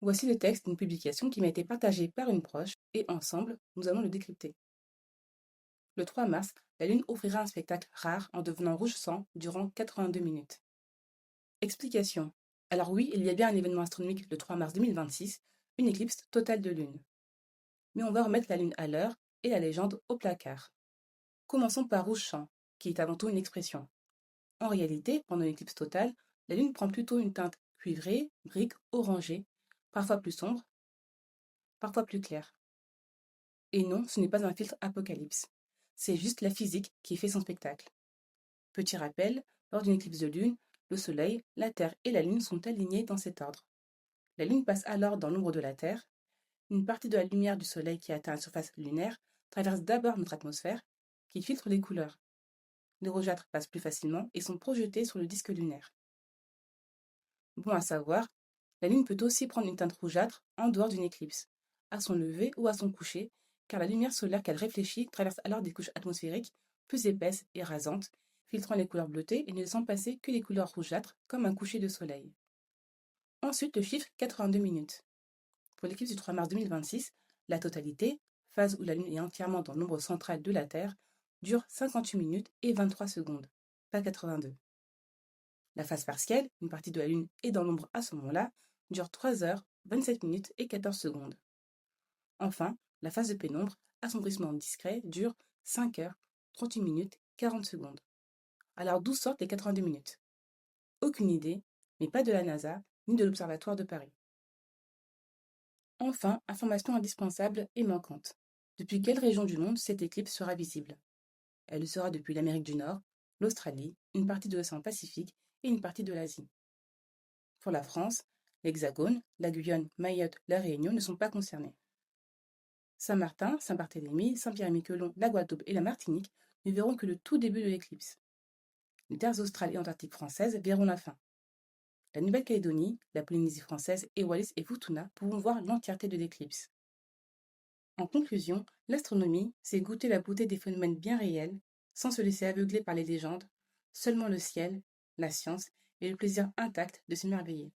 Voici le texte d'une publication qui m'a été partagée par une proche et ensemble, nous allons le décrypter. Le 3 mars, la Lune offrira un spectacle rare en devenant rouge sang durant 82 minutes. Explication. Alors oui, il y a bien un événement astronomique le 3 mars 2026, une éclipse totale de Lune. Mais on va remettre la Lune à l'heure et la légende au placard. Commençons par rouge sang, qui est avant tout une expression. En réalité, pendant l'éclipse totale, la Lune prend plutôt une teinte cuivrée, brique, orangée, parfois plus sombre, parfois plus claire. Et non, ce n'est pas un filtre apocalypse. C'est juste la physique qui fait son spectacle. Petit rappel, lors d'une éclipse de lune, le Soleil, la Terre et la Lune sont alignés dans cet ordre. La Lune passe alors dans l'ombre de la Terre. Une partie de la lumière du Soleil qui atteint la surface lunaire traverse d'abord notre atmosphère, qui filtre les couleurs. Les rougeâtres passent plus facilement et sont projetés sur le disque lunaire. Bon à savoir, la Lune peut aussi prendre une teinte rougeâtre en dehors d'une éclipse, à son lever ou à son coucher, car la lumière solaire qu'elle réfléchit traverse alors des couches atmosphériques plus épaisses et rasantes, filtrant les couleurs bleutées et ne laissant passer que les couleurs rougeâtres comme un coucher de soleil. Ensuite, le chiffre 82 minutes. Pour l'éclipse du 3 mars 2026, la totalité, phase où la Lune est entièrement dans l'ombre centrale de la Terre, dure 58 minutes et 23 secondes, pas 82. La phase partielle, une partie de la Lune est dans l'ombre à ce moment-là, dure 3 heures, 27 minutes et 14 secondes. Enfin, la phase de pénombre, assombrissement discret, dure 5 heures, 38 minutes, 40 secondes. Alors d'où sortent les 82 minutes? Aucune idée, mais pas de la NASA ni de l'Observatoire de Paris. Enfin, information indispensable et manquante. Depuis quelle région du monde cette éclipse sera visible? Elle le sera depuis l'Amérique du Nord, l'Australie, une partie de l'océan Pacifique et une partie de l'Asie. Pour la France, l'Hexagone, la Guyane, Mayotte, la Réunion ne sont pas concernés. Saint-Martin, Saint-Barthélemy, Saint-Pierre-et-Miquelon, la Guadeloupe et la Martinique ne verront que le tout début de l'éclipse. Les terres australes et antarctiques françaises verront la fin. La Nouvelle-Calédonie, la Polynésie française et Wallis et Futuna pourront voir l'entièreté de l'éclipse. En conclusion, l'astronomie, c'est goûter la beauté des phénomènes bien réels, sans se laisser aveugler par les légendes, seulement le ciel, la science et le plaisir intact de s'émerveiller.